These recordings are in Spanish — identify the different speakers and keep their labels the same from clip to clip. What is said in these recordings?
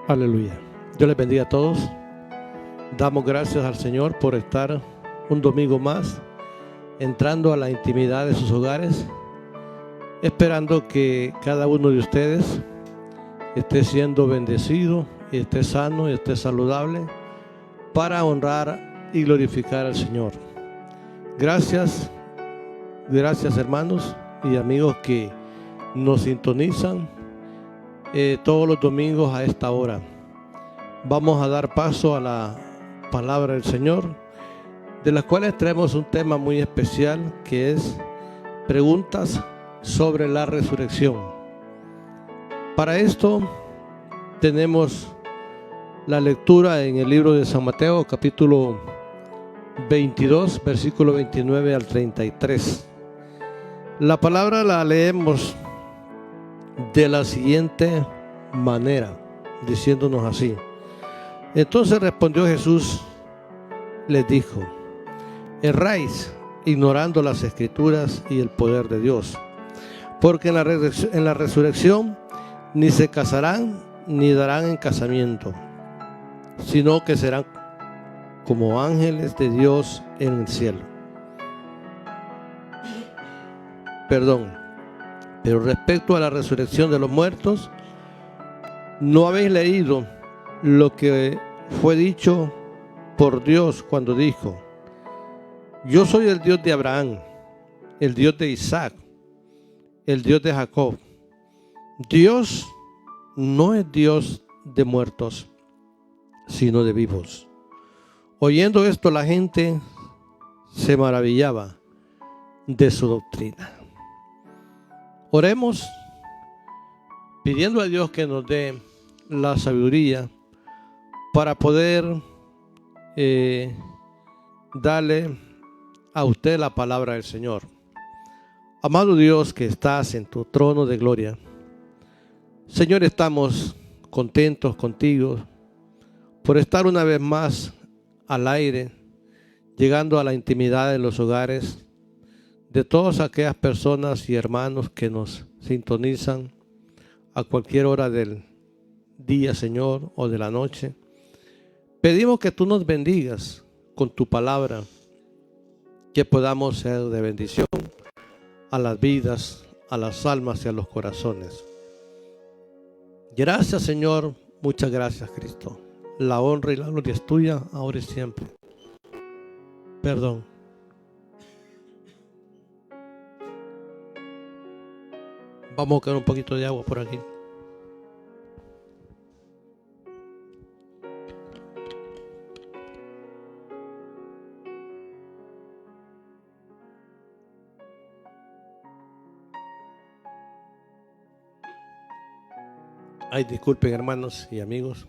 Speaker 1: Aleluya. Dios les bendiga a todos. Damos gracias al Señor por estar un domingo más entrando a la intimidad de sus hogares, esperando que cada uno de ustedes esté siendo bendecido, y esté sano y esté saludable para honrar y glorificar al Señor. Gracias hermanos y amigos que nos sintonizan todos los domingos a esta hora. Vamos a dar paso a la palabra del Señor, de las cuales traemos un tema muy especial, que es preguntas sobre la resurrección. Para esto tenemos la lectura en el libro de San Mateo, capítulo 22, versículo 29 al 33. La palabra la leemos de la siguiente manera, diciéndonos así: entonces respondió Jesús, les dijo: erráis ignorando las Escrituras y el poder de Dios, porque en la resurrección ni se casarán ni darán en casamiento, sino que serán como ángeles de Dios en el cielo. Pero respecto a la resurrección de los muertos, ¿no habéis leído lo que fue dicho por Dios cuando dijo: yo soy el Dios de Abraham, el Dios de Isaac, el Dios de Jacob? Dios no es Dios de muertos, sino de vivos. Oyendo esto, la gente se maravillaba de su doctrina. Oremos pidiendo a Dios que nos dé la sabiduría para poder darle a usted la palabra del Señor. Amado Dios, que estás en tu trono de gloria, Señor, estamos contentos contigo por estar una vez más al aire, llegando a la intimidad de los hogares de todas aquellas personas y hermanos que nos sintonizan a cualquier hora del día, Señor, o de la noche. Pedimos que tú nos bendigas con tu palabra, que podamos ser de bendición a las vidas, a las almas y a los corazones. Gracias, Señor, muchas gracias, Cristo. La honra y la gloria es tuya, ahora y siempre. Perdón. Vamos a buscar un poquito de agua por aquí. Ay, disculpen, hermanos y amigos.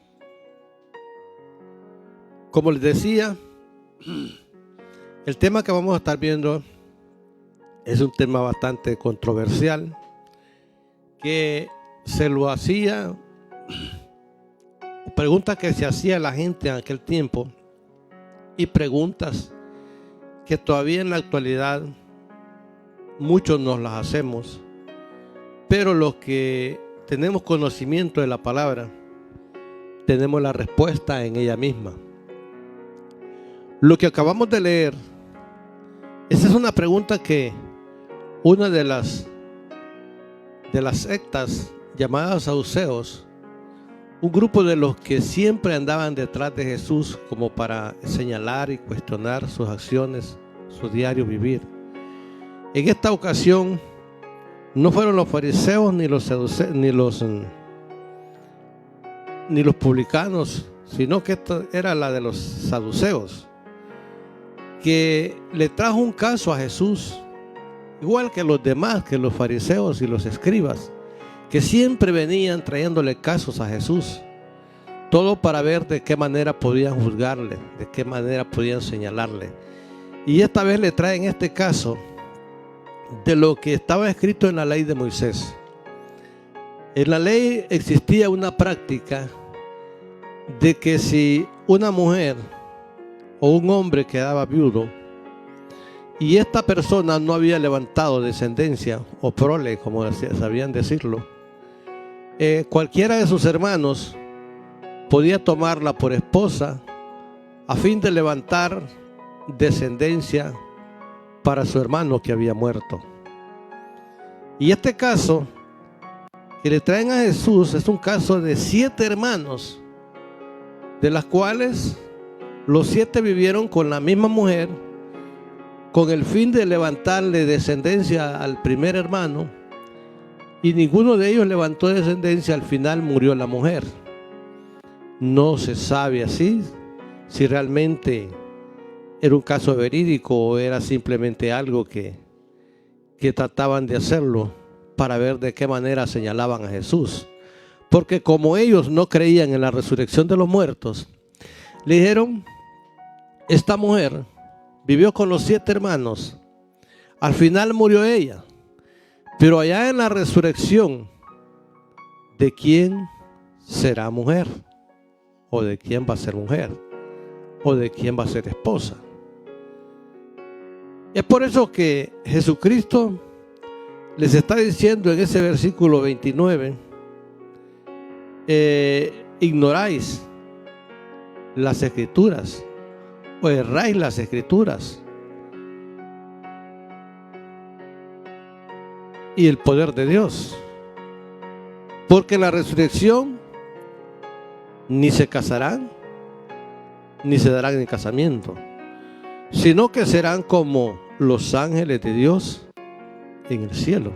Speaker 1: Como les decía, el tema que vamos a estar viendo es un tema bastante controversial, que se lo hacía, preguntas que se hacía la gente en aquel tiempo, y preguntas que todavía en la actualidad muchos nos las hacemos, pero los que tenemos conocimiento de la palabra tenemos la respuesta en ella misma. Lo que acabamos de leer, esa es una pregunta que una de las sectas llamadas saduceos, un grupo de los que siempre andaban detrás de Jesús como para señalar y cuestionar sus acciones, su diario vivir. En esta ocasión no fueron los fariseos ni los saduceos, ni los publicanos, sino que esta era la de los saduceos, que le trajo un caso a Jesús, igual que los demás, que los fariseos y los escribas, que siempre venían trayéndole casos a Jesús, todo para ver de qué manera podían juzgarle, de qué manera podían señalarle. Y esta vez le traen este caso de lo que estaba escrito en la ley de Moisés. En la ley existía una práctica de que si una mujer o un hombre quedaba viudo y esta persona no había levantado descendencia o prole, como sabían decirlo, cualquiera de sus hermanos podía tomarla por esposa a fin de levantar descendencia para su hermano que había muerto. Y este caso que le traen a Jesús es un caso de 7 hermanos, de las cuales los 7 vivieron con la misma mujer con el fin de levantarle descendencia al primer hermano, y ninguno de ellos levantó descendencia. Al final murió la mujer. No se sabe así si realmente era un caso verídico o era simplemente algo que trataban de hacerlo para ver de qué manera señalaban a Jesús. Porque como ellos no creían en la resurrección de los muertos, le dijeron: esta mujer vivió con los 7 hermanos, al final murió ella, pero allá en la resurrección, ¿de quién será mujer? ¿O de quién va a ser mujer? ¿O de quién va a ser esposa? Es por eso que Jesucristo les está diciendo en ese versículo 29, ignoráis las escrituras o erráis las escrituras y el poder de Dios, porque en la resurrección ni se casarán ni se darán en casamiento, sino que serán como los ángeles de Dios en el cielo.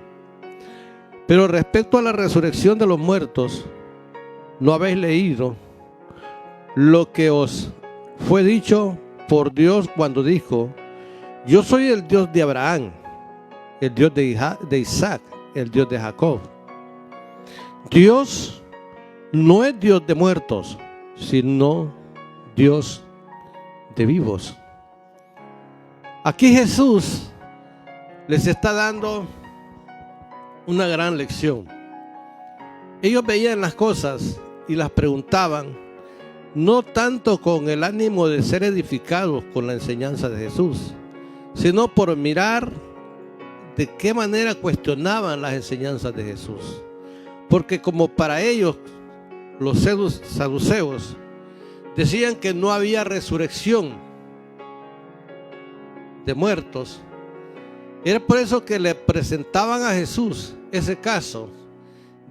Speaker 1: Pero respecto a la resurrección de los muertos, ¿no habéis leído lo que os fue dicho por Dios cuando dijo: yo soy el Dios de Abraham, el Dios de Isaac, el Dios de Jacob? Dios no es Dios de muertos, sino Dios de vivos. Aquí Jesús les está dando una gran lección. Ellos veían las cosas y las preguntaban, no tanto con el ánimo de ser edificados con la enseñanza de Jesús, sino por mirar de qué manera cuestionaban las enseñanzas de Jesús. Porque como para ellos, los saduceos decían que no había resurrección de muertos, era por eso que le presentaban a Jesús ese caso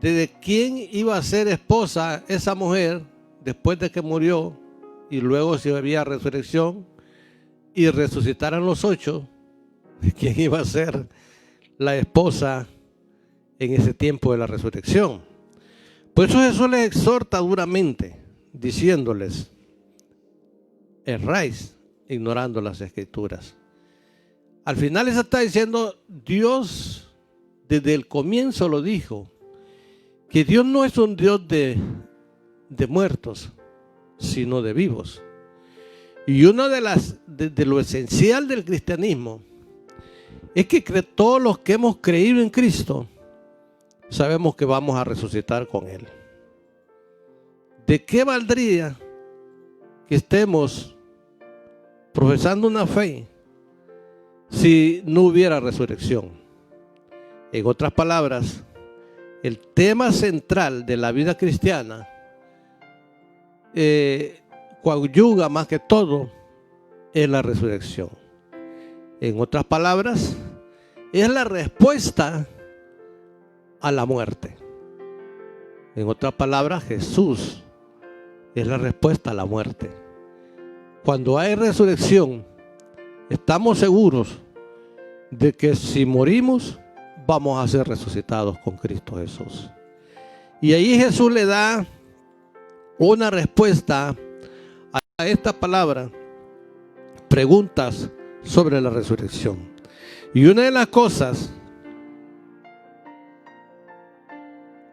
Speaker 1: de quién iba a ser esposa esa mujer después de que murió, y luego si había resurrección y resucitaran los 8, quién iba a ser la esposa en ese tiempo de la resurrección. Por eso Jesús les exhorta duramente, diciéndoles: erráis ignorando las escrituras. Al final les está diciendo, Dios desde el comienzo lo dijo, que Dios no es un Dios de muertos, sino de vivos. Y uno de lo esencial del cristianismo es que todos los que hemos creído en Cristo sabemos que vamos a resucitar con Él. ¿De qué valdría que estemos profesando una fe si no hubiera resurrección? En otras palabras, el tema central de la vida cristiana coadyuva más que todo en la resurrección. En otras palabras, es la respuesta a la muerte. En otras palabras, Jesús es la respuesta a la muerte. Cuando hay resurrección, estamos seguros de que si morimos, vamos a ser resucitados con Cristo Jesús. Y ahí Jesús le da una respuesta a esta palabra, preguntas sobre la resurrección. Y una de las cosas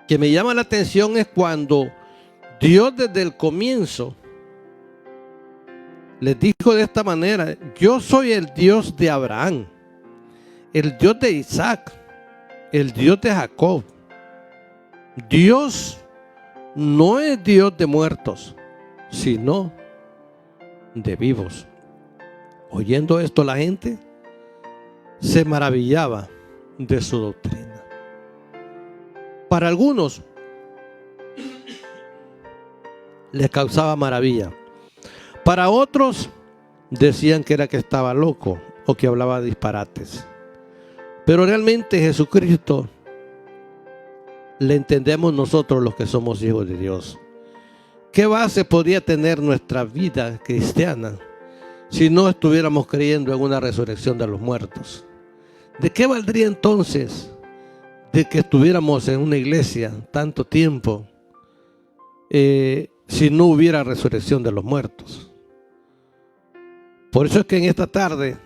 Speaker 1: que me llama la atención es cuando Dios desde el comienzo les dijo de esta manera: yo soy el Dios de Abraham, el Dios de Isaac, el Dios de Jacob. Dios no es Dios de muertos, sino de vivos. Oyendo esto, la gente se maravillaba de su doctrina. Para algunos, les causaba maravilla. Para otros decían que era que estaba loco o que hablaba disparates. Pero realmente Jesucristo le entendemos nosotros los que somos hijos de Dios. ¿Qué base podría tener nuestra vida cristiana si no estuviéramos creyendo en una resurrección de los muertos? ¿De qué valdría entonces de que estuviéramos en una iglesia tanto tiempo si no hubiera resurrección de los muertos? Por eso es que en esta tarde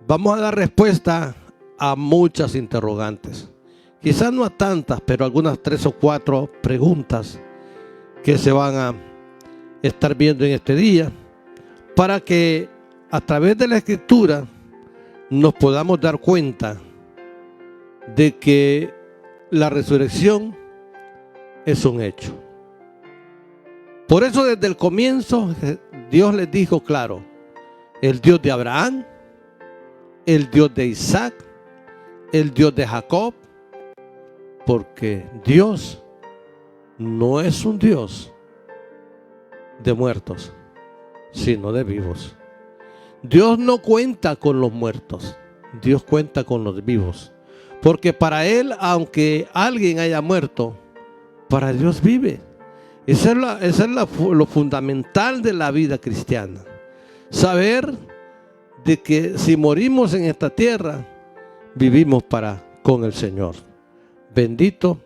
Speaker 1: vamos a dar respuesta a muchas interrogantes. Quizás no a tantas, pero algunas 3 o 4 preguntas que se van a estar viendo en este día, para que a través de la Escritura nos podamos dar cuenta de que la resurrección es un hecho. Por eso desde el comienzo Dios les dijo claro: el Dios de Abraham, el Dios de Isaac, el Dios de Jacob, porque Dios no es un Dios de muertos, sino de vivos. Dios no cuenta con los muertos, Dios cuenta con los vivos. Porque para Él, aunque alguien haya muerto, para Dios vive. Eso es lo fundamental de la vida cristiana. Saber de que si morimos en esta tierra, vivimos con el Señor. Bendito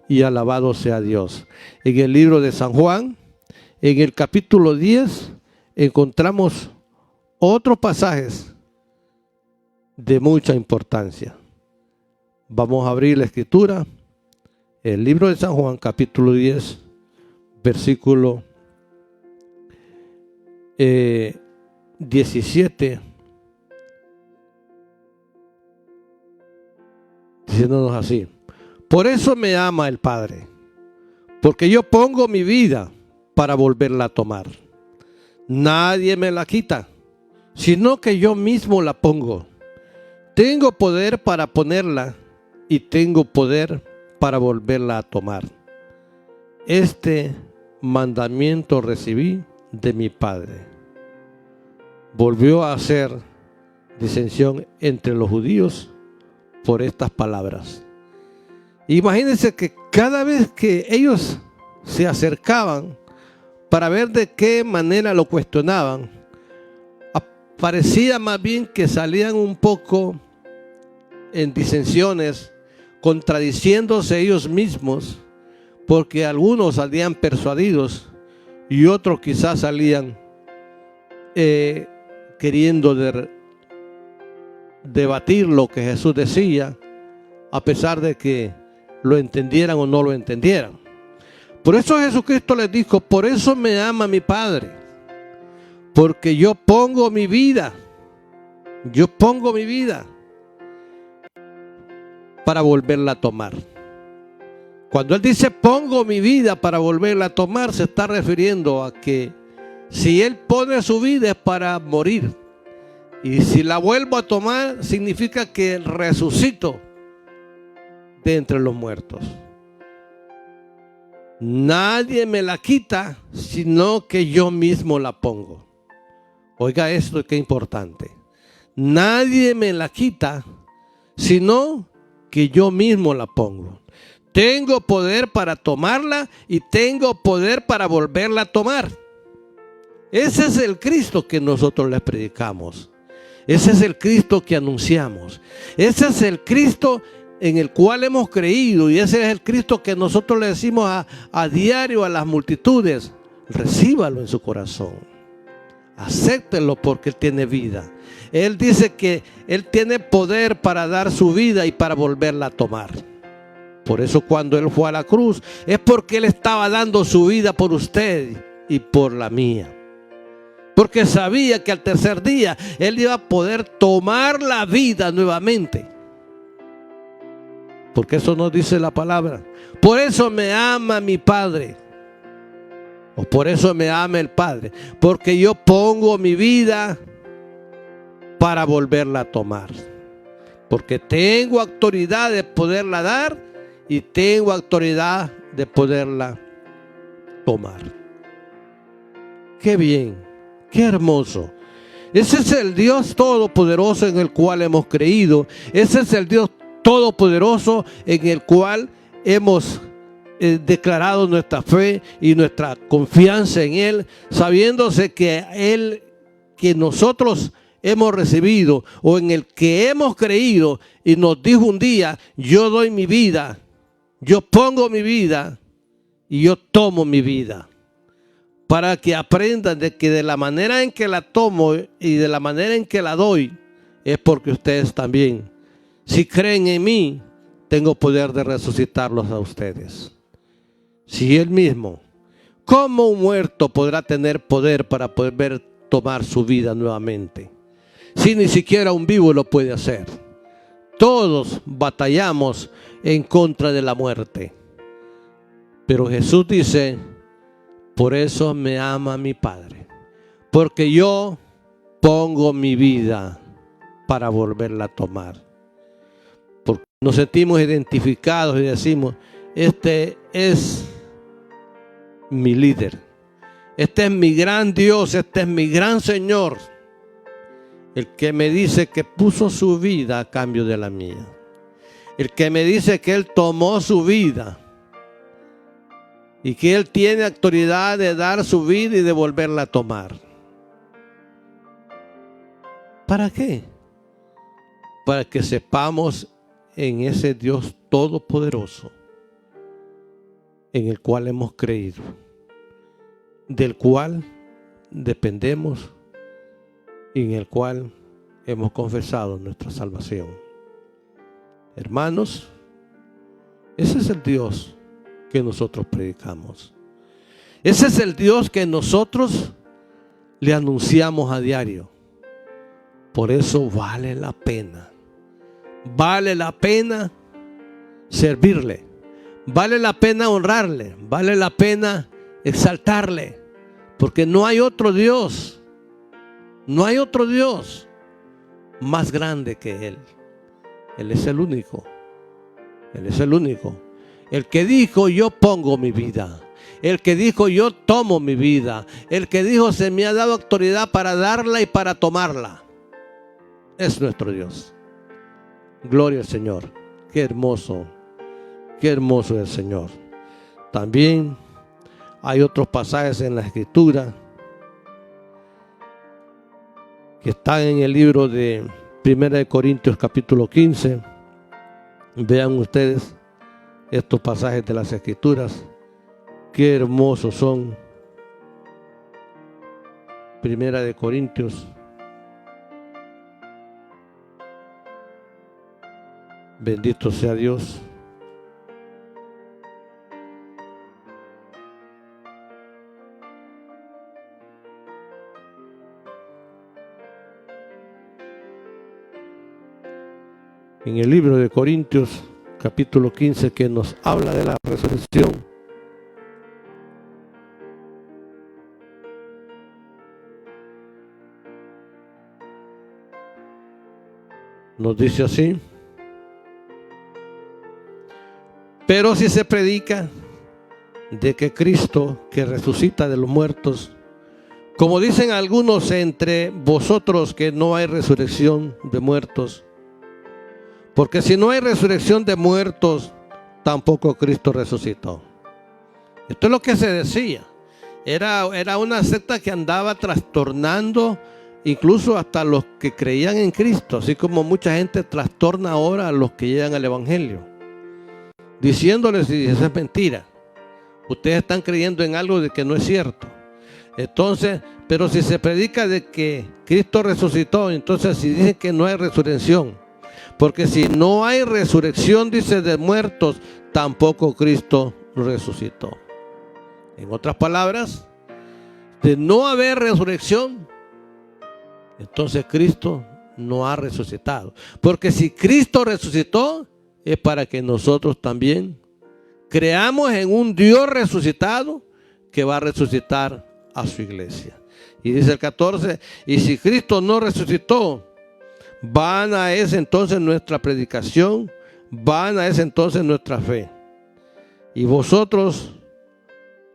Speaker 1: y alabado sea Dios. En el libro de San Juan, en el capítulo 10, encontramos otros pasajes de mucha importancia. Vamos a abrir la Escritura, el libro de San Juan, capítulo 10, versículo 17, diciéndonos así: por eso me ama el Padre, porque yo pongo mi vida para volverla a tomar. Nadie me la quita, sino que yo mismo la pongo. Tengo poder para ponerla y tengo poder para volverla a tomar. Este mandamiento recibí de mi Padre. Volvió a hacer disensión entre los judíos por estas palabras. Imagínense que cada vez que ellos se acercaban para ver de qué manera lo cuestionaban, parecía más bien que salían un poco en disensiones, contradiciéndose ellos mismos, porque algunos salían persuadidos y otros quizás salían queriendo debatir lo que Jesús decía, a pesar de que lo entendieran o no lo entendieran. Por eso Jesucristo les dijo: por eso me ama mi Padre, porque yo pongo mi vida para volverla a tomar. Cuando Él dice pongo mi vida para volverla a tomar, se está refiriendo a que si Él pone su vida es para morir, y si la vuelvo a tomar significa que resucito de entre los muertos. Nadie me la quita, sino que yo mismo la pongo. Oiga esto, qué importante. Nadie me la quita, sino que yo mismo la pongo. Tengo poder para tomarla y tengo poder para volverla a tomar. Ese es el Cristo que nosotros les predicamos. Ese es el Cristo que anunciamos. Ese es el Cristo en el cual hemos creído, y ese es el Cristo que nosotros le decimos a diario a las multitudes: recíbalo en su corazón, acéptelo, porque Él tiene vida. Él dice que Él tiene poder para dar su vida y para volverla a tomar. Por eso cuando Él fue a la cruz es porque Él estaba dando su vida por usted y por la mía, porque sabía que al tercer día Él iba a poder tomar la vida nuevamente. Porque eso nos dice la palabra. Por eso me ama mi Padre, o por eso me ama el Padre, porque yo pongo mi vida para volverla a tomar. Porque tengo autoridad de poderla dar y tengo autoridad de poderla tomar. Qué bien, qué hermoso. Ese es el Dios todopoderoso en el cual hemos creído. Ese es el Dios todopoderoso en el cual hemos declarado nuestra fe y nuestra confianza en Él, sabiéndose que Él, que nosotros hemos recibido o en el que hemos creído, y nos dijo un día: yo doy mi vida, yo pongo mi vida y yo tomo mi vida. Para que aprendan de que de la manera en que la tomo y de la manera en que la doy, es porque ustedes también, si creen en mí, tengo poder de resucitarlos a ustedes. Si Él mismo, ¿cómo un muerto podrá tener poder para poder tomar su vida nuevamente? Si ni siquiera un vivo lo puede hacer. Todos batallamos en contra de la muerte. Pero Jesús dice: por eso me ama mi Padre, porque yo pongo mi vida para volverla a tomar. Porque nos sentimos identificados y decimos: este es mi líder, este es mi gran Dios, este es mi gran Señor, el que me dice que puso su vida a cambio de la mía, el que me dice que Él tomó su vida y que Él tiene autoridad de dar su vida y de volverla a tomar. ¿Para qué? Para que sepamos en ese Dios todopoderoso en el cual hemos creído, del cual dependemos y en el cual hemos confesado nuestra salvación. Hermanos, ese es el Dios que nosotros predicamos. Ese es el Dios que nosotros le anunciamos a diario. Por eso vale la pena servirle, vale la pena honrarle, vale la pena exaltarle, porque no hay otro Dios, no hay otro Dios más grande que Él. Él es el único, Él es el único. El que dijo: yo pongo mi vida. El que dijo: yo tomo mi vida. El que dijo: se me ha dado autoridad para darla y para tomarla. Es nuestro Dios. Gloria al Señor. Qué hermoso es el Señor. También hay otros pasajes en la Escritura que están en el libro de 1 Corintios capítulo 15. Vean ustedes estos pasajes de las Escrituras. Qué hermosos son. 1 Corintios. Bendito sea Dios. En el libro de Corintios capítulo 15, que nos habla de la resurrección. Nos dice así: pero si se predica de que Cristo, que resucita de los muertos, como dicen algunos entre vosotros que no hay resurrección de muertos, porque si no hay resurrección de muertos, tampoco Cristo resucitó. Esto es lo que se decía. Era una secta que andaba trastornando incluso hasta los que creían en Cristo, así como mucha gente trastorna ahora a los que llegan al Evangelio, diciéndoles: si eso es mentira, ustedes están creyendo en algo de que no es cierto. Entonces, pero si se predica de que Cristo resucitó, entonces si dicen que no hay resurrección, porque si no hay resurrección, dice, de muertos, tampoco Cristo resucitó. En otras palabras, de no haber resurrección, entonces Cristo no ha resucitado. Porque si Cristo resucitó, es para que nosotros también creamos en un Dios resucitado que va a resucitar a su iglesia. Y dice el 14: y si Cristo no resucitó, vana es entonces nuestra predicación, vana es entonces nuestra fe. Y vosotros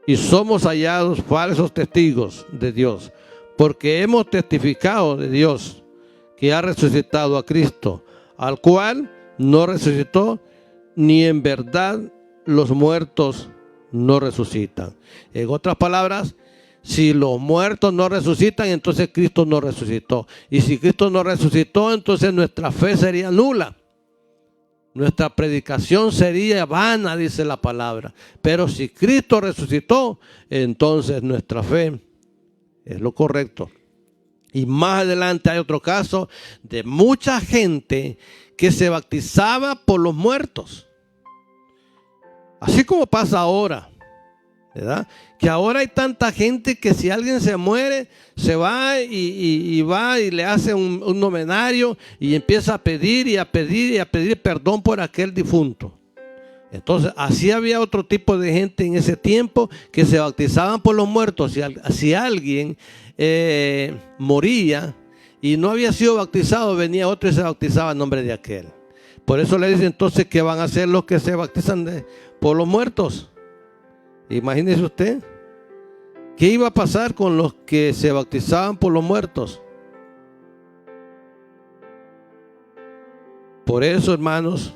Speaker 1: y somos hallados falsos testigos de Dios, porque hemos testificado de Dios que ha resucitado a Cristo, al cual no resucitó, ni en verdad los muertos no resucitan. En otras palabras, si los muertos no resucitan, entonces Cristo no resucitó. Y si Cristo no resucitó, entonces nuestra fe sería nula. Nuestra predicación sería vana, dice la palabra. Pero si Cristo resucitó, entonces nuestra fe es lo correcto. Y más adelante hay otro caso de mucha gente que se bautizaba por los muertos. Así como pasa ahora, ¿verdad? Que ahora hay tanta gente que si alguien se muere, se va y le hace un novenario y empieza a pedir y a pedir y a pedir perdón por aquel difunto. Entonces, así había otro tipo de gente en ese tiempo que se bautizaban por los muertos. Si alguien moría y no había sido bautizado, venía otro y se bautizaba en nombre de aquel. Por eso le dicen entonces que van a ser los que se bautizan por los muertos. Imagínese usted, ¿qué iba a pasar con los que se bautizaban por los muertos? Por eso, hermanos,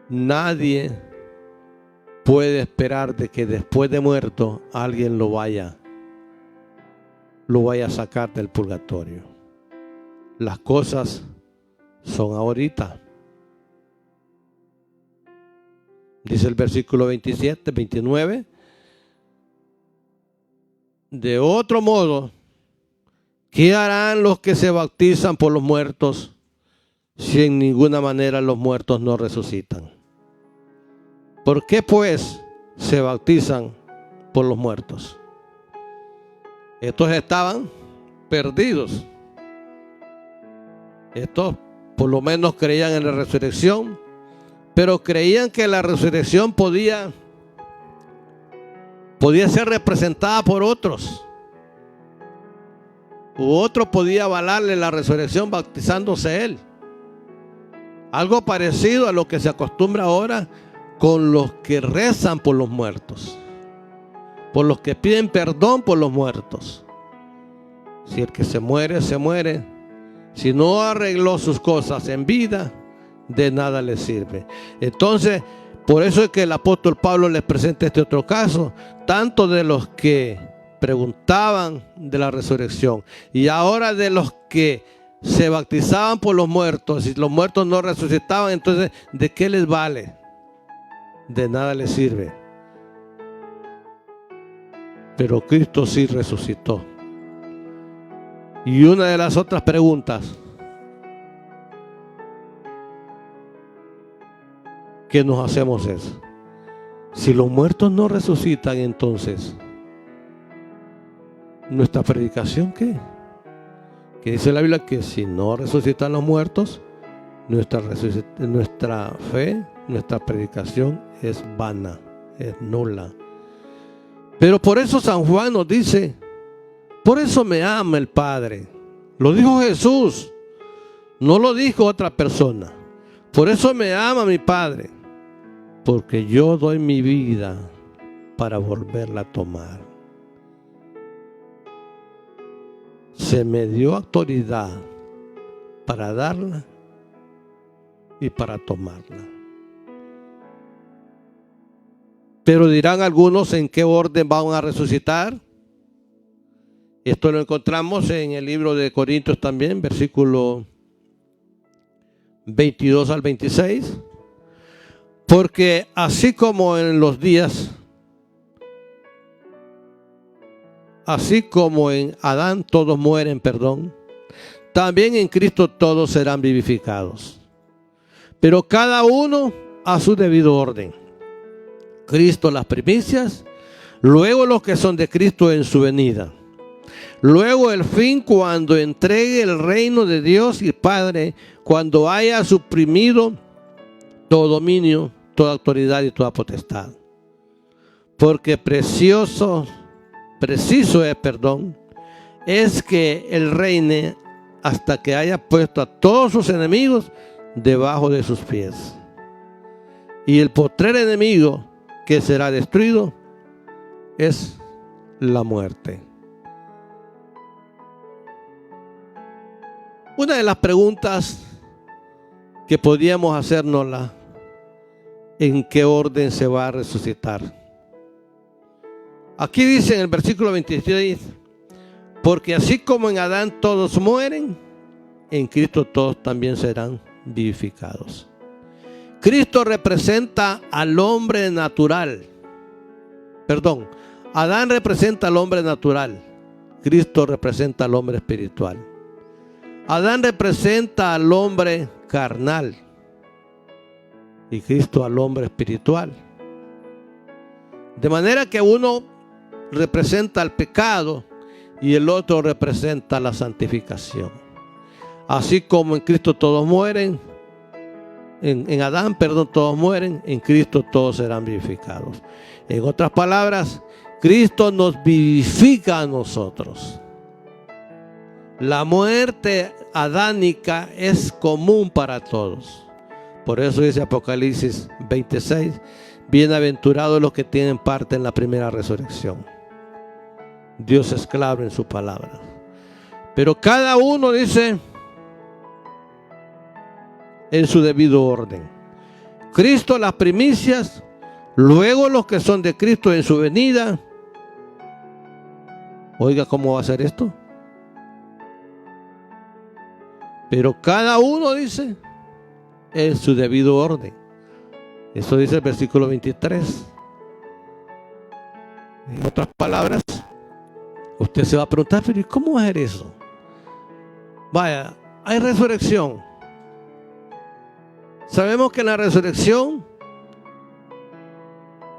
Speaker 1: nadie puede esperar de que después de muerto alguien lo vaya a sacar del purgatorio. Las cosas son ahorita. Dice el versículo 27, 29. De otro modo, ¿qué harán los que se bautizan por los muertos si en ninguna manera los muertos no resucitan? ¿Por qué pues se bautizan por los muertos? Estos estaban perdidos. Estos por lo menos creían en la resurrección, pero creían que la resurrección podía ser representada por otros. U otro podía avalarle la resurrección bautizándose él. Algo parecido a lo que se acostumbra ahora con los que rezan por los muertos, por los que piden perdón por los muertos. Si el que se muere, se muere. Si no arregló sus cosas en vida, de nada le sirve. Entonces, por eso es que el apóstol Pablo les presenta este otro caso, tanto de los que preguntaban de la resurrección y ahora de los que se bautizaban por los muertos. Si los muertos no resucitaban, entonces ¿de qué les vale? De nada les sirve. Pero Cristo sí resucitó. Y una de las otras preguntas que nos hacemos es: si los muertos no resucitan, entonces ¿nuestra predicación qué? Que dice la Biblia que si no resucitan los muertos, nuestra fe, nuestra predicación es vana, es nula. Pero por eso San Juan nos dice: por eso me ama el Padre. Lo dijo Jesús, no lo dijo otra persona. Por eso me ama mi Padre, porque yo doy mi vida para volverla a tomar. Se me dio autoridad para darla y para tomarla. Pero dirán algunos: ¿en qué orden van a resucitar? Esto lo encontramos en el libro de Corintios también, versículo 22 al 26. Porque así como en Adán todos mueren, también en Cristo todos serán vivificados. Pero cada uno a su debido orden. Cristo las primicias, luego los que son de Cristo en su venida. Luego el fin, cuando entregue el reino de Dios y Padre, cuando haya suprimido todo dominio, toda autoridad y toda potestad. Porque preciso es que Él reine hasta que haya puesto a todos sus enemigos debajo de sus pies. Y el postrer enemigo que será destruido es la muerte. Una de las preguntas que podríamos hacernosla: ¿en qué orden se va a resucitar? Aquí dice en el versículo 26: porque así como en Adán todos mueren, en Cristo todos también serán vivificados. Cristo representa al hombre natural. Perdón, Adán representa al hombre natural. Cristo representa al hombre espiritual. Adán representa al hombre carnal y Cristo al hombre espiritual. De manera que uno representa al pecado y el otro representa la santificación. Así como en Cristo todos mueren, en Adán, todos mueren, en Cristo todos serán vivificados. En otras palabras, Cristo nos vivifica a nosotros. La muerte adánica es común para todos. Por eso dice Apocalipsis 26: bienaventurados los que tienen parte en la primera resurrección. Dios es claro en su palabra. Pero cada uno dice en su debido orden. Cristo las primicias, luego los que son de Cristo en su venida. Oiga, ¿cómo va a ser esto? Pero cada uno dice en su debido orden. Eso dice el versículo 23. En otras palabras, usted se va a preguntar: pero ¿y cómo va a ser eso? Vaya, hay resurrección. Sabemos que en la resurrección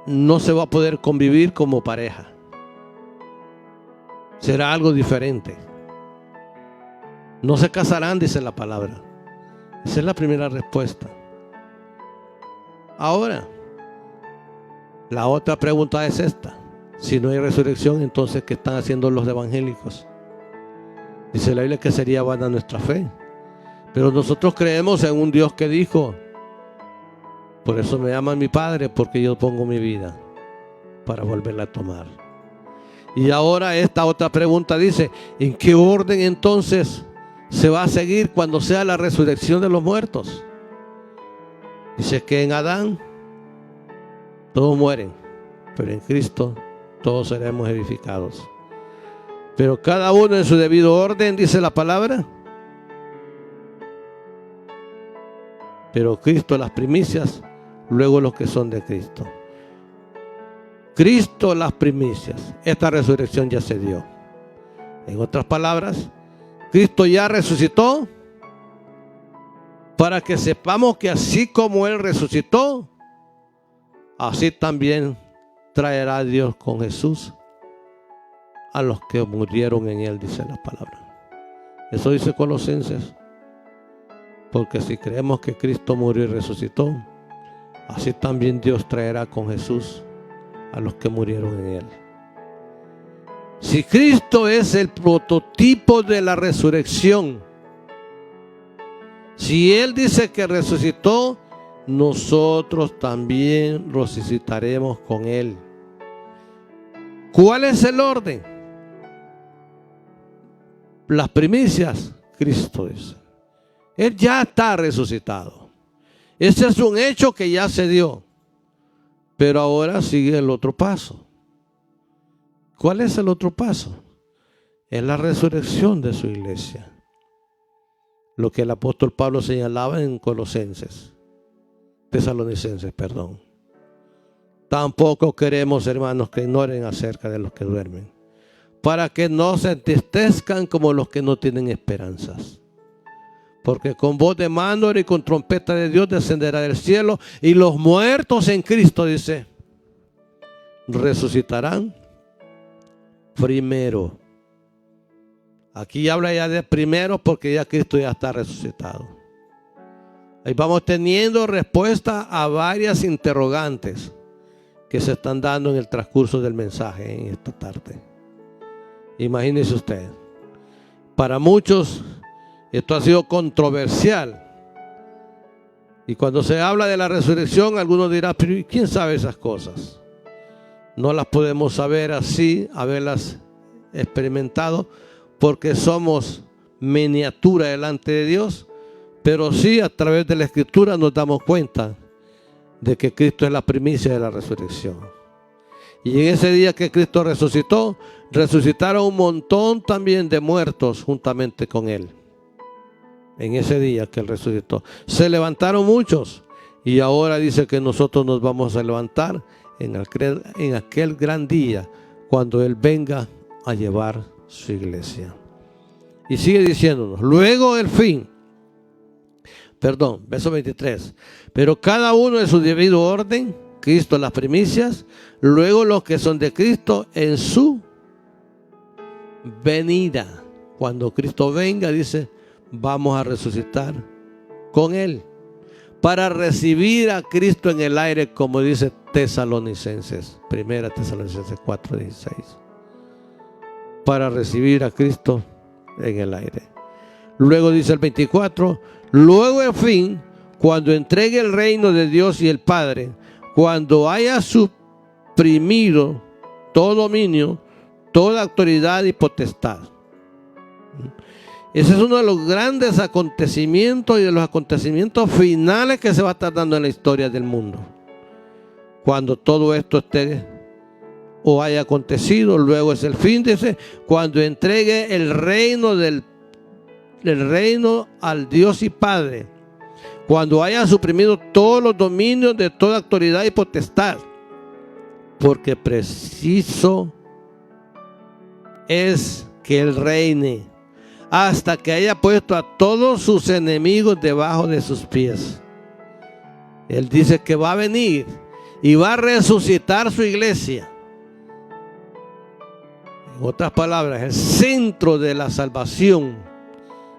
Speaker 1: no se va a poder convivir como pareja. Será algo diferente. No se casarán, dice la palabra. Esa es la primera respuesta. Ahora, la otra pregunta es esta: si no hay resurrección, entonces ¿qué están haciendo los evangélicos? Dice la Biblia que sería vana nuestra fe. Pero nosotros creemos en un Dios que dijo: por eso me llaman mi Padre, porque yo pongo mi vida para volverla a tomar. Y ahora esta otra pregunta dice: ¿en qué orden entonces se va a seguir cuando sea la resurrección de los muertos? Dice que en Adán todos mueren, pero en Cristo todos seremos edificados. Pero cada uno en su debido orden, dice la palabra. Pero Cristo las primicias, luego los que son de Cristo. Cristo las primicias. Esta resurrección ya se dio. En otras palabras, Cristo ya resucitó, para que sepamos que así como Él resucitó, así también traerá Dios con Jesús a los que murieron en Él, dice la palabra. Eso dice Colosenses. Porque si creemos que Cristo murió y resucitó, así también Dios traerá con Jesús a los que murieron en Él. Si Cristo es el prototipo de la resurrección, si Él dice que resucitó, nosotros también resucitaremos con Él. ¿Cuál es el orden? Las primicias, Cristo dice. Él ya está resucitado. Ese es un hecho que ya se dio. Pero ahora sigue el otro paso. ¿Cuál es el otro paso? Es la resurrección de su iglesia. Lo que el apóstol Pablo señalaba en Tesalonicenses. Tampoco queremos, hermanos, que ignoren acerca de los que duermen, para que no se entristezcan como los que no tienen esperanzas. Porque con voz de mando y con trompeta de Dios descenderá del cielo, y los muertos en Cristo, dice, resucitarán primero. Aquí habla ya de primero, porque ya Cristo ya está resucitado. Ahí vamos teniendo respuesta a varias interrogantes que se están dando en el transcurso del mensaje en esta tarde. Imagínese usted, para muchos esto ha sido controversial. Y cuando se habla de la resurrección, algunos dirán: pero ¿quién sabe esas cosas? No las podemos saber así, haberlas experimentado, porque somos miniatura delante de Dios, pero sí a través de la Escritura nos damos cuenta de que Cristo es la primicia de la resurrección. Y en ese día que Cristo resucitó, resucitaron un montón también de muertos juntamente con Él. En ese día que Él resucitó, se levantaron muchos, y ahora dice que nosotros nos vamos a levantar en aquel gran día, cuando Él venga a llevar su iglesia. Y sigue diciéndonos, luego el fin, verso 23, pero cada uno en su debido orden, Cristo las primicias, luego los que son de Cristo en su venida. Cuando Cristo venga, dice, vamos a resucitar con Él para recibir a Cristo en el aire, como dice Tesalonicenses, 1 Tesalonicenses 4:16, para recibir a Cristo en el aire. Luego dice el 24, luego en fin, cuando entregue el reino de Dios y el Padre, cuando haya suprimido todo dominio, toda autoridad y potestad. Ese es uno de los grandes acontecimientos y de los acontecimientos finales que se va a estar dando en la historia del mundo. Cuando todo esto esté o haya acontecido, luego es el fin, dice, cuando entregue el reino al Dios y Padre, cuando haya suprimido todos los dominios de toda autoridad y potestad, porque preciso es que Él reine hasta que haya puesto a todos sus enemigos debajo de sus pies. Él dice que va a venir y va a resucitar su iglesia. En otras palabras, el centro de la salvación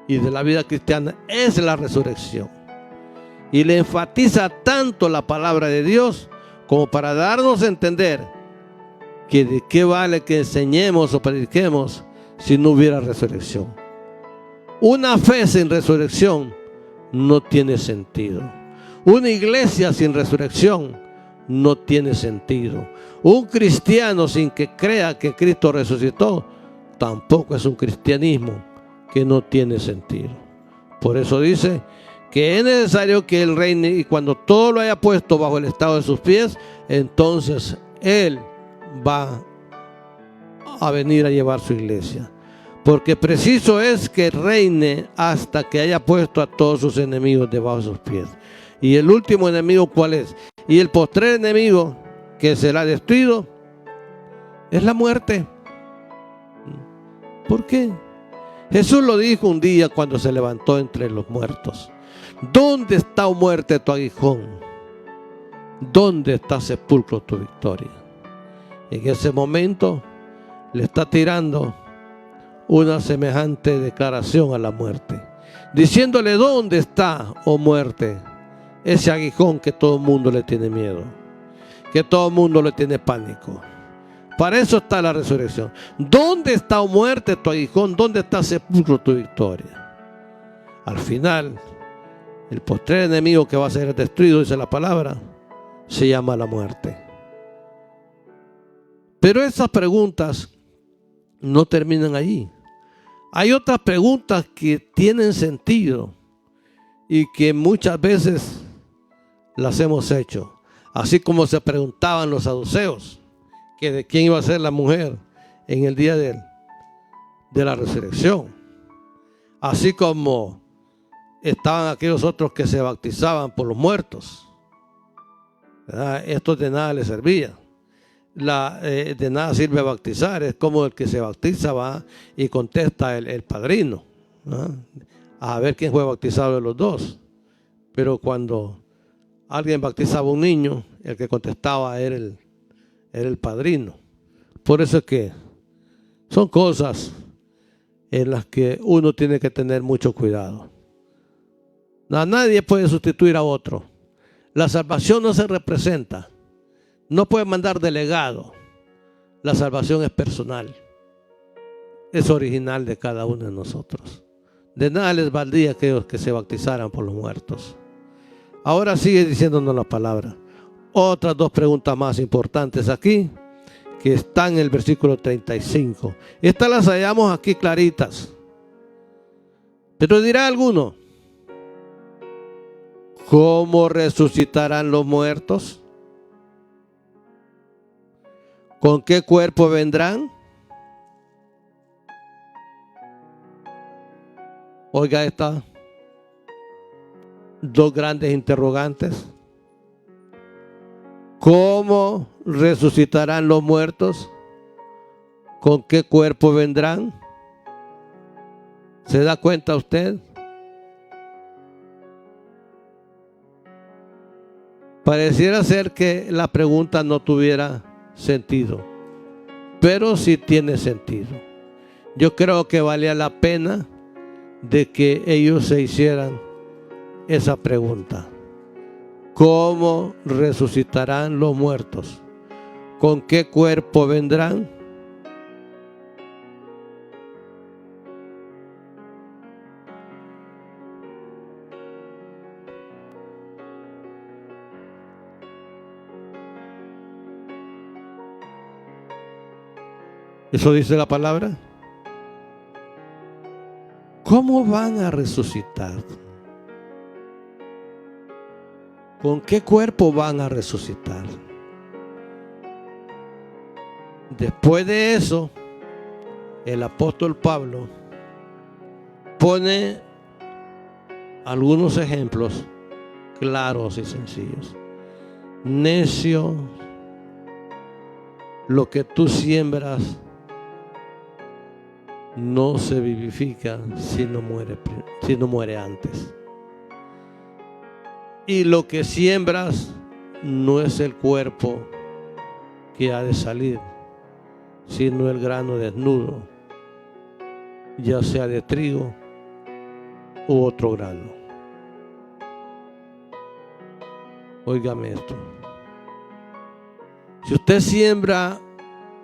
Speaker 1: y de la vida cristiana es la resurrección. Y le enfatiza tanto la palabra de Dios como para darnos a entender que de qué vale que enseñemos o prediquemos si no hubiera resurrección. Una fe sin resurrección no tiene sentido. Una iglesia sin resurrección no tiene sentido. Un cristiano sin que crea que Cristo resucitó tampoco es un cristianismo que no tiene sentido. Por eso dice que es necesario que Él reine, y cuando todo lo haya puesto bajo el estado de sus pies, entonces Él va a venir a llevar su iglesia. Porque preciso es que reine hasta que haya puesto a todos sus enemigos debajo de sus pies. Y el último enemigo, ¿cuál es? Y el postrer enemigo que será destruido es la muerte. ¿Por qué? Jesús lo dijo un día cuando se levantó entre los muertos. ¿Dónde está, oh muerte, tu aguijón? ¿Dónde está, sepulcro, tu victoria? En ese momento le está tirando una semejante declaración a la muerte, diciéndole: ¿dónde está, oh muerte, ese aguijón que todo el mundo le tiene miedo, que todo el mundo le tiene pánico? Para eso está la resurrección. ¿Dónde está, oh muerte, tu aguijón? ¿Dónde está, sepulcro, tu victoria? Al final, el postrer enemigo que va a ser destruido, dice la palabra, se llama la muerte. Pero esas preguntas no terminan allí. Hay otras preguntas que tienen sentido y que muchas veces las hemos hecho. Así como se preguntaban los saduceos que de quién iba a ser la mujer en el día de la resurrección. Así como estaban aquellos otros que se bautizaban por los muertos, ¿verdad? Estos de nada les servía. De nada sirve bautizar. Es como el que se bautiza va y contesta el padrino, ¿no? A ver quién fue bautizado de los dos. Pero cuando alguien bautizaba a un niño, el que contestaba era el padrino. Por eso es que son cosas en las que uno tiene que tener mucho cuidado. Nadie puede sustituir a otro. La salvación no se representa. No puede mandar delegado. La salvación es personal. Es original de cada uno de nosotros. De nada les valdría aquellos que se bautizaran por los muertos. Ahora sigue diciéndonos la palabra. Otras dos preguntas más importantes aquí. que está en el versículo 35. Estas las hallamos aquí claritas. Pero dirá alguno, ¿cómo resucitarán los muertos? ¿Con qué cuerpo vendrán? Oiga estas dos grandes interrogantes. ¿Cómo resucitarán los muertos? ¿Con qué cuerpo vendrán? ¿Se da cuenta usted? Pareciera ser que la pregunta no tuviera sentido, pero sí tiene sentido. Yo creo que valía la pena de que ellos se hicieran esa pregunta. ¿Cómo resucitarán los muertos? ¿Con qué cuerpo vendrán? Eso dice la palabra. ¿Cómo van a resucitar? ¿Con qué cuerpo van a resucitar? Después de eso, el apóstol Pablo pone algunos ejemplos claros y sencillos. Necio, lo que tú siembras no se vivifica si no muere antes. Y lo que siembras no es el cuerpo que ha de salir, sino el grano desnudo, ya sea de trigo u otro grano. Óigame esto. Si usted siembra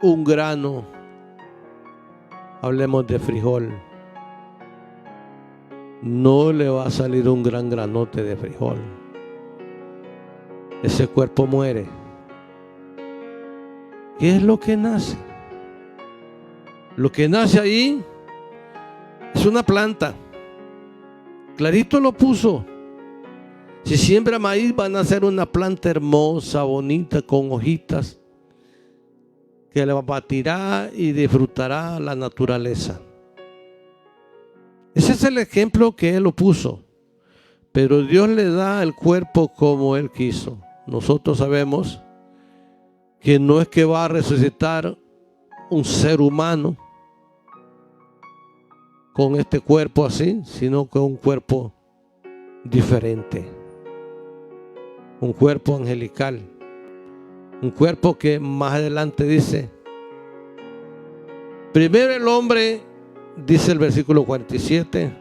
Speaker 1: un grano, hablemos de frijol, no le va a salir un gran granote de frijol. Ese cuerpo muere. ¿Qué es lo que nace? Lo que nace ahí es una planta. Clarito lo puso. Si siembra maíz, van a ser una planta hermosa, bonita, con hojitas, que le batirá y disfrutará la naturaleza. Ese es el ejemplo que Él lo puso. Pero Dios le da el cuerpo como Él quiso. Nosotros sabemos que no es que va a resucitar un ser humano con este cuerpo así, sino con un cuerpo diferente. Un cuerpo angelical. Un cuerpo que más adelante dice, primero el hombre, dice el versículo 47,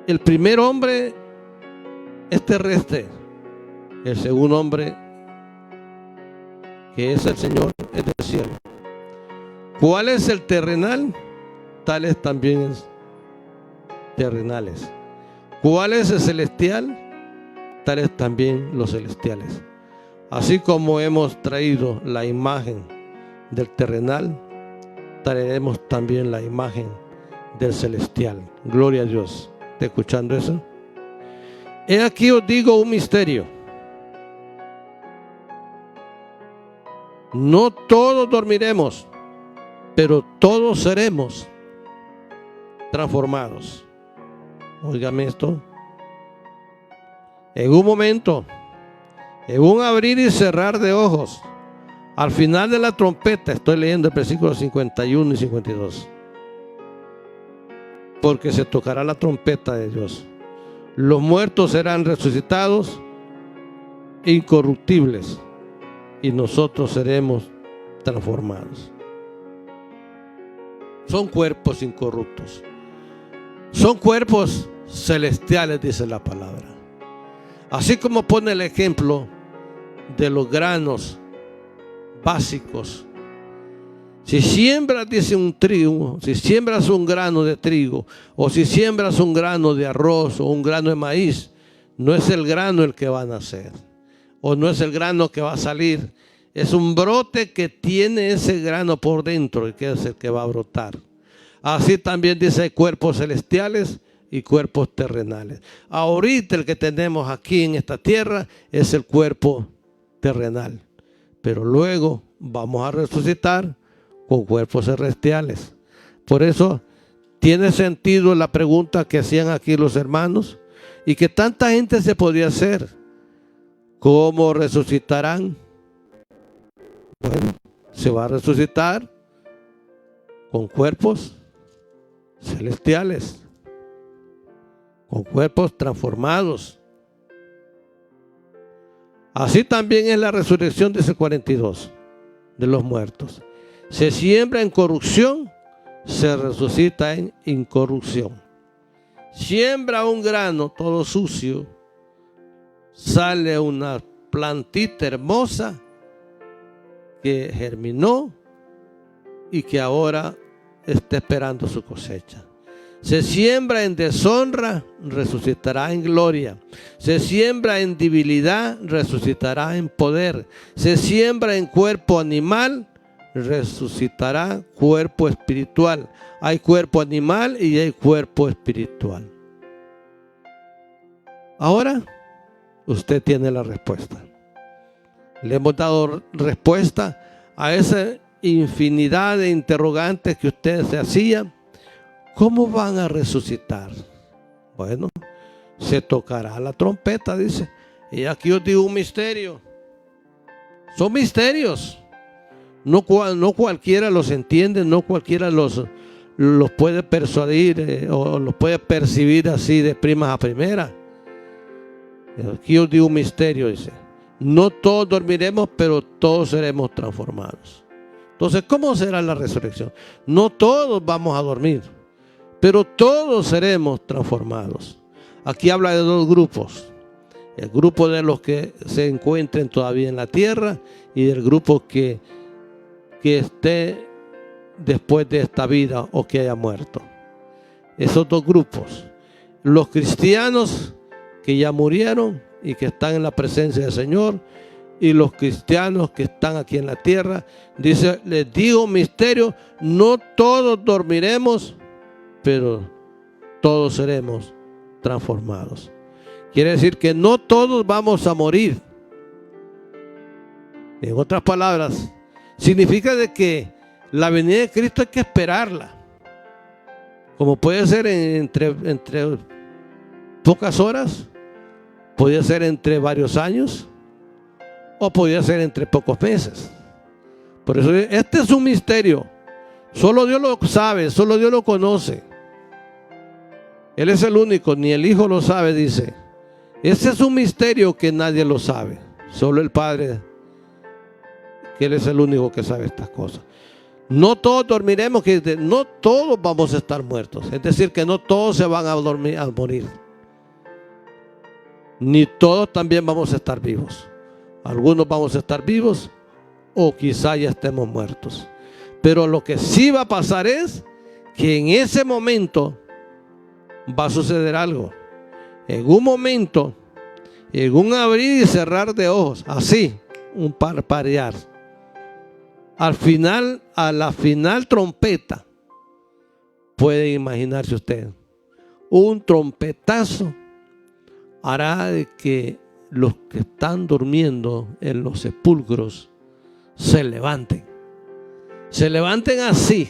Speaker 1: el primer hombre es terrestre, el segundo hombre, que es el Señor, es del cielo. ¿Cuál es el terrenal? Tales también es terrenales. ¿Cuál es el celestial? Tales también los celestiales. Así como hemos traído la imagen del terrenal, traeremos también la imagen del celestial. Gloria a Dios. ¿Está escuchando eso? He aquí os digo un misterio. No todos dormiremos, pero todos seremos transformados. Óigame esto. En un momento, en un abrir y cerrar de ojos, al final de la trompeta, estoy leyendo el versículo 51 y 52, porque se tocará la trompeta de Dios. Los muertos serán resucitados incorruptibles y nosotros seremos transformados. Son cuerpos incorruptos. Son cuerpos celestiales, dice la palabra. Así como pone el ejemplo de los granos básicos. Si siembras, dice, un trigo, si siembras un grano de trigo, o si siembras un grano de arroz o un grano de maíz, no es el grano el que va a nacer, o no es el grano que va a salir Es un brote que tiene ese grano por dentro y que es el que va a brotar. Así también dice, hay cuerpos celestiales y cuerpos terrenales. Ahorita el que tenemos aquí en esta tierra es el cuerpo terrenal. Pero luego vamos a resucitar con cuerpos celestiales. Por eso tiene sentido la pregunta que hacían aquí los hermanos y que tanta gente se podría hacer. ¿Cómo resucitarán? Bueno, se va a resucitar con cuerpos celestiales, con cuerpos transformados. Así también es la resurrección de ese 42 de los muertos. Se siembra en corrupción, se resucita en incorrupción. Siembra un grano todo sucio, sale una plantita hermosa que germinó y que ahora está esperando su cosecha. Se siembra en deshonra, resucitará en gloria. Se siembra en debilidad, resucitará en poder. Se siembra en cuerpo animal, resucitará cuerpo espiritual. Hay cuerpo animal y hay cuerpo espiritual. Ahora usted tiene la respuesta. Le hemos dado respuesta a esa infinidad de interrogantes que usted se hacía. ¿Cómo van a resucitar? Bueno, se tocará la trompeta, dice. Y aquí os digo un misterio. Son misterios. No cualquiera los entiende, no cualquiera los puede persuadir o los puede percibir así de primas a primera. Aquí os digo un misterio, dice. No todos dormiremos, pero todos seremos transformados. Entonces, ¿cómo será la resurrección? No todos vamos a dormir, pero todos seremos transformados. Aquí habla de dos grupos. El grupo de los que se encuentren todavía en la tierra y del grupo que esté después de esta vida o que haya muerto. Esos dos grupos. Los cristianos que ya murieron y que están en la presencia del Señor, y los cristianos que están aquí en la tierra. Dice, les digo un misterio, no todos dormiremos, pero todos seremos transformados. Quiere decir que no todos vamos a morir. En otras palabras, significa de que la venida de Cristo hay que esperarla. Como puede ser entre pocas horas, podría ser entre varios años, o podría ser entre pocos meses. Por eso este es un misterio. Solo Dios lo sabe, solo Dios lo conoce. Él es el único, ni el Hijo lo sabe, dice. Este es un misterio que nadie lo sabe. Solo el Padre, que Él es el único que sabe estas cosas. No todos dormiremos, que no todos vamos a estar muertos. Es decir, que no todos se van a morir. Ni todos también vamos a estar vivos. Algunos vamos a estar vivos o quizá ya estemos muertos. Pero lo que sí va a pasar es que en ese momento va a suceder algo. En un momento, en un abrir y cerrar de ojos, así, un parpadear. Al final, a la final trompeta, puede imaginarse usted, un trompetazo hará de que los que están durmiendo en los sepulcros se levanten así,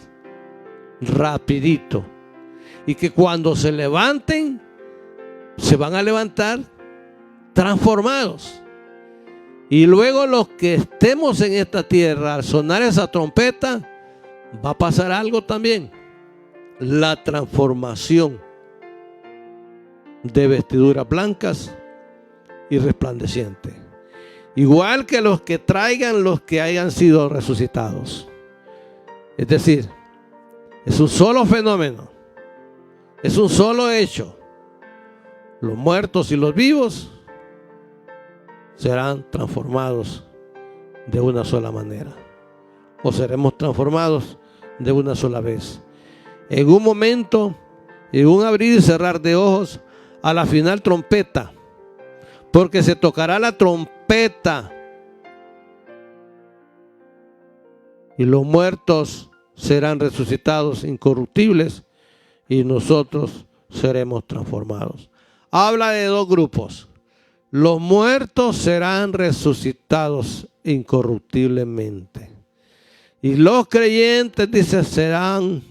Speaker 1: rapidito, y que cuando se levanten, se van a levantar transformados. Y luego los que estemos en esta tierra, al sonar esa trompeta, va a pasar algo también, la transformación de vestiduras blancas y resplandecientes, igual que los que traigan los que hayan sido resucitados. Es decir, es un solo fenómeno, es un solo hecho. Los muertos y los vivos serán transformados de una sola manera, o seremos transformados de una sola vez. En un momento, en un abrir y cerrar de ojos, a la final trompeta, porque se tocará la trompeta y los muertos serán resucitados incorruptibles y nosotros seremos transformados. Habla de dos grupos. Los muertos serán resucitados incorruptiblemente. Y los creyentes, dice, serán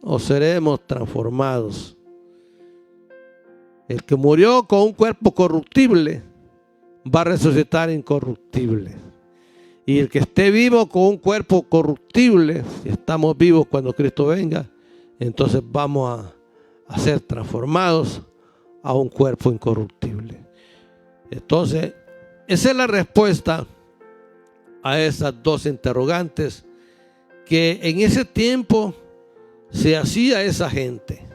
Speaker 1: o seremos transformados. El que murió con un cuerpo corruptible va a resucitar incorruptible. Y el que esté vivo con un cuerpo corruptible, si estamos vivos cuando Cristo venga, entonces vamos a ser transformados a un cuerpo incorruptible. Entonces, esa es la respuesta a esas dos interrogantes que en ese tiempo se hacía esa gente.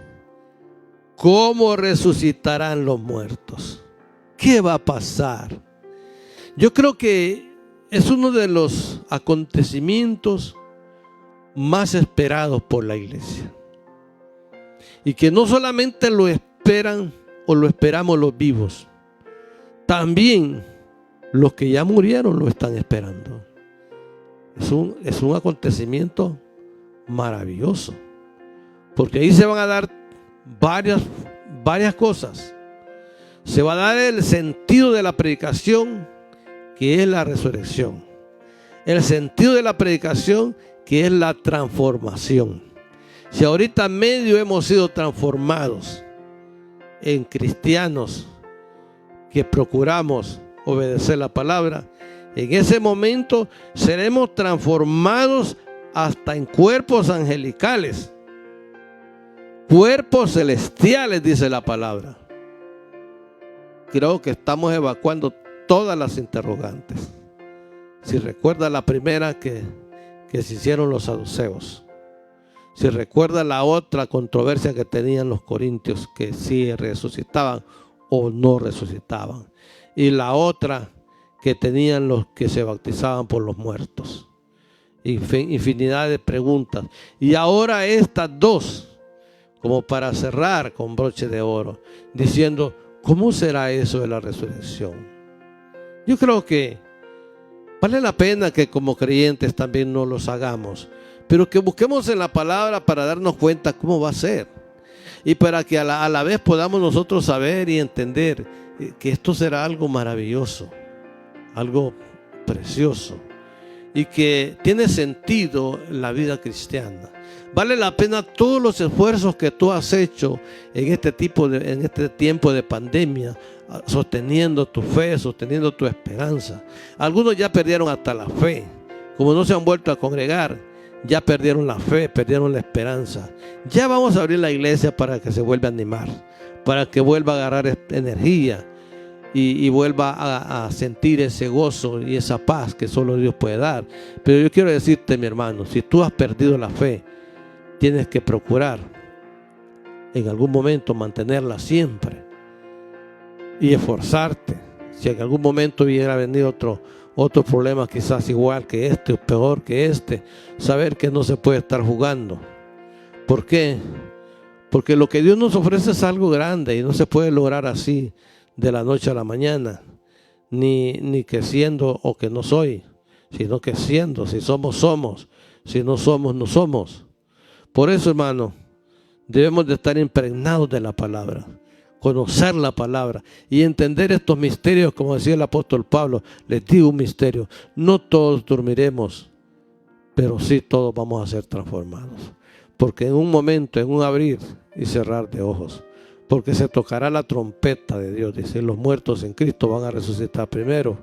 Speaker 1: ¿Cómo resucitarán los muertos? ¿Qué va a pasar? Yo creo que es uno de los acontecimientos más esperados por la iglesia. Y que no solamente lo esperan o lo esperamos los vivos, también los que ya murieron lo están esperando. Es un acontecimiento maravilloso, porque ahí se van a dar varias cosas. Se va a dar el sentido de la predicación, que es la resurrección. El sentido de la predicación, que es la transformación. Si ahorita medio hemos sido transformados en cristianos que procuramos obedecer la palabra, en ese momento seremos transformados hasta en cuerpos angelicales, cuerpos celestiales, dice la palabra. Creo que estamos evacuando todas las interrogantes. Si recuerda la primera que se hicieron los saduceos, si recuerda la otra controversia que tenían los corintios, que si resucitaban o no resucitaban, y la otra que tenían los que se bautizaban por los muertos. Infinidad de preguntas. Y ahora estas dos, como para cerrar con broche de oro, diciendo, ¿cómo será eso de la resurrección? Yo creo que vale la pena que como creyentes también no los hagamos, pero que busquemos en la palabra para darnos cuenta cómo va a ser. Y para que a la vez podamos nosotros saber y entender que esto será algo maravilloso, algo precioso, y que tiene sentido la vida cristiana. Vale la pena todos los esfuerzos que tú has hecho en este tiempo de pandemia, sosteniendo tu fe, sosteniendo tu esperanza. Algunos ya perdieron hasta la fe, como no se han vuelto a congregar. Ya perdieron la fe, perdieron la esperanza. Ya vamos a abrir la iglesia para que se vuelva a animar, para que vuelva a agarrar energía y vuelva a sentir ese gozo y esa paz que solo Dios puede dar. Pero yo quiero decirte, mi hermano, si tú has perdido la fe, tienes que procurar en algún momento mantenerla siempre y esforzarte. Si en algún momento hubiera venido otro problema, quizás igual que este o peor que este, saber que no se puede estar jugando. ¿Por qué? Porque lo que Dios nos ofrece es algo grande y no se puede lograr así de la noche a la mañana, ni que siendo o que no soy, sino que siendo. Si somos, somos; si no somos, no somos. Por eso, hermano, debemos de estar impregnados de la palabra, conocer la palabra y entender estos misterios. Como decía el apóstol Pablo, les digo un misterio: no todos dormiremos, pero sí todos vamos a ser transformados. Porque en un momento, en un abrir y cerrar de ojos, porque se tocará la trompeta de Dios, dice, los muertos en Cristo van a resucitar primero.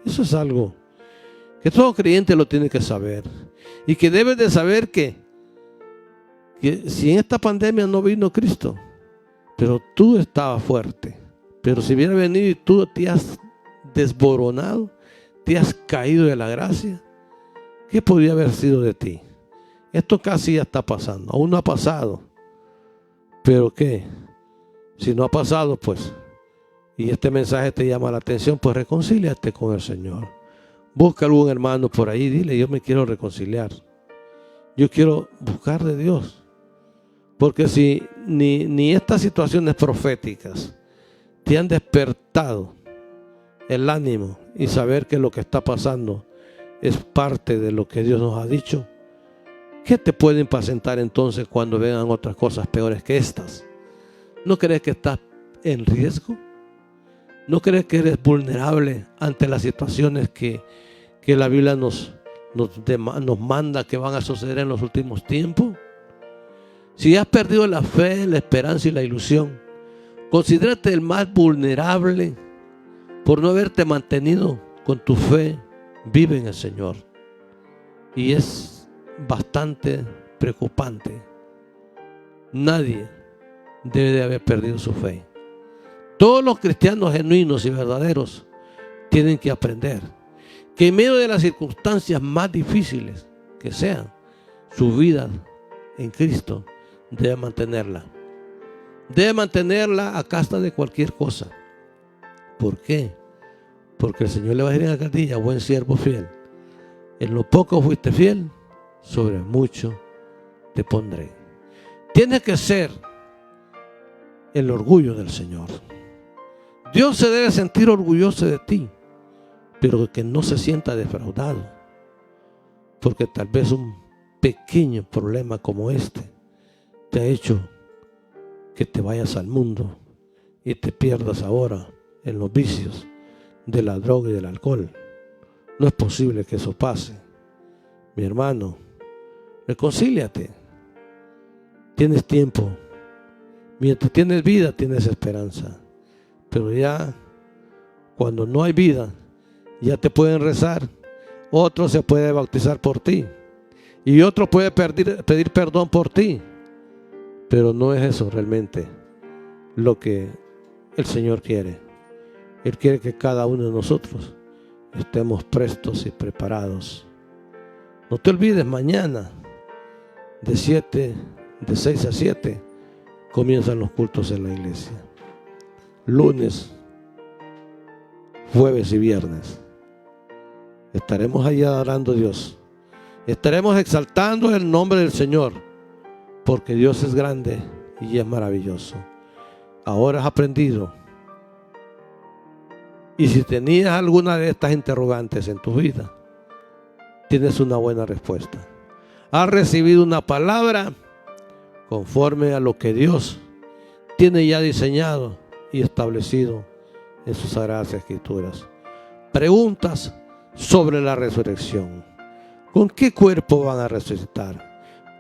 Speaker 1: Eso es algo que todo creyente lo tiene que saber, y que debes de saber que si en esta pandemia no vino Cristo, pero tú estabas fuerte, pero si hubiera venido y tú te has desboronado, te has caído de la gracia, ¿qué podría haber sido de ti? Esto casi ya está pasando, aún no ha pasado, pero ¿qué? Si no ha pasado, pues, y este mensaje te llama la atención, pues reconcíliate con el Señor. Busca algún hermano por ahí, dile: yo me quiero reconciliar, yo quiero buscar de Dios. Porque si ni estas situaciones proféticas te han despertado el ánimo y saber que lo que está pasando es parte de lo que Dios nos ha dicho, ¿qué te puede impacientar entonces cuando vengan otras cosas peores que estas? ¿No crees que estás en riesgo? ¿No crees que eres vulnerable ante las situaciones que la Biblia nos manda que van a suceder en los últimos tiempos? Si has perdido la fe, la esperanza y la ilusión, considérate el más vulnerable por no haberte mantenido con tu fe vive en el Señor. Y es bastante preocupante. Nadie debe de haber perdido su fe. Todos los cristianos genuinos y verdaderos tienen que aprender que en medio de las circunstancias más difíciles que sean, su vida en Cristo debe mantenerla. Debe mantenerla a costa de cualquier cosa. ¿Por qué? Porque el Señor le va a decir en la cartilla: buen siervo fiel, en lo poco fuiste fiel, sobre mucho te pondré. Tienes que ser el orgullo del Señor. Dios se debe sentir orgulloso de ti, pero que no se sienta defraudado, porque tal vez un pequeño problema como este te ha hecho que te vayas al mundo y te pierdas ahora en los vicios de la droga y del alcohol. No es posible que eso pase. Mi hermano, reconcíliate. Tienes tiempo. Mientras tienes vida, tienes esperanza. Pero ya, cuando no hay vida, ya te pueden rezar. Otro se puede bautizar por ti. Y otro puede pedir perdón por ti. Pero no es eso realmente lo que el Señor quiere. Él quiere que cada uno de nosotros estemos prestos y preparados. No te olvides, mañana de 6 a 7 comienzan los cultos en la iglesia. Lunes, jueves y viernes estaremos allá adorando a Dios. Estaremos exaltando el nombre del Señor, porque Dios es grande y es maravilloso. Ahora has aprendido. Y si tenías alguna de estas interrogantes en tu vida, tienes una buena respuesta. Has recibido una palabra conforme a lo que Dios tiene ya diseñado y establecido en sus sagradas escrituras. Preguntas sobre la resurrección. ¿Con qué cuerpo van a resucitar?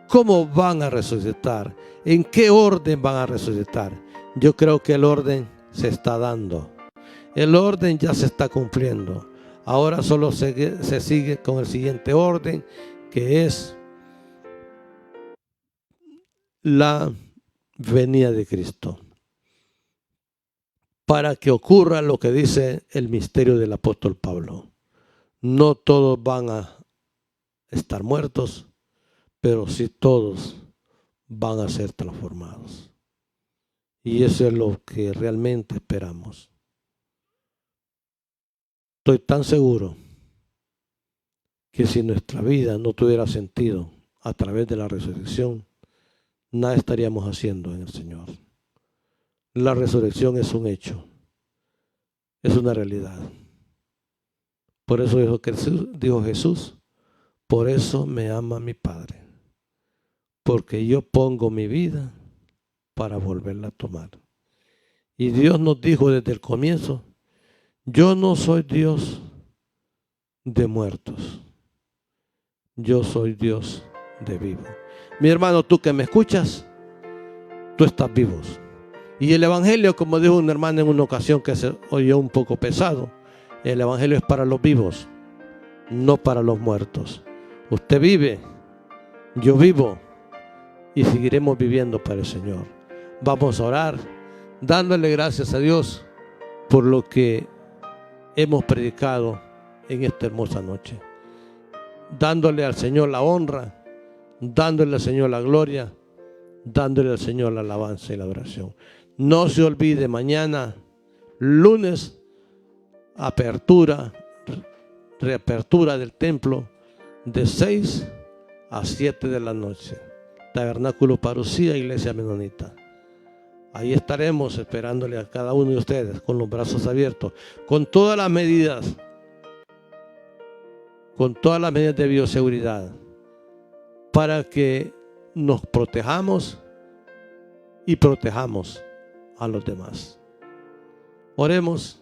Speaker 1: ¿Cómo van a resucitar? ¿En qué orden van a resucitar? Yo creo que el orden se está dando. El orden ya se está cumpliendo. Ahora solo se sigue con el siguiente orden, que es la venida de Cristo. Para que ocurra lo que dice el misterio del apóstol Pablo. No todos van a estar muertos, pero sí todos van a ser transformados. Y eso es lo que realmente esperamos. Estoy tan seguro que si nuestra vida no tuviera sentido a través de la resurrección, nada estaríamos haciendo en el Señor. La resurrección es un hecho, es una realidad. Por eso dijo Jesús, por eso me ama mi Padre, porque yo pongo mi vida para volverla a tomar. Y Dios nos dijo desde el comienzo, yo no soy Dios de muertos, yo soy Dios de vivos. Mi hermano, tú que me escuchas, tú estás vivo. Y el evangelio, como dijo una hermana en una ocasión que se oyó un poco pesado, el evangelio es para los vivos, no para los muertos. Usted vive, yo vivo y seguiremos viviendo para el Señor. Vamos a orar dándole gracias a Dios por lo que hemos predicado en esta hermosa noche, dándole al Señor la honra, dándole al Señor la gloria, dándole al Señor la alabanza y la adoración. No se olvide, mañana, lunes, reapertura del templo de 6 a 7 de la noche. Tabernáculo Parucía, Iglesia Menonita. Ahí estaremos esperándole a cada uno de ustedes con los brazos abiertos, con todas las medidas con todas las medidas de bioseguridad para que nos protejamos y protejamos a los demás. Oremos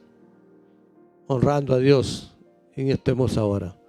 Speaker 1: honrando a Dios en esta hermosa hora.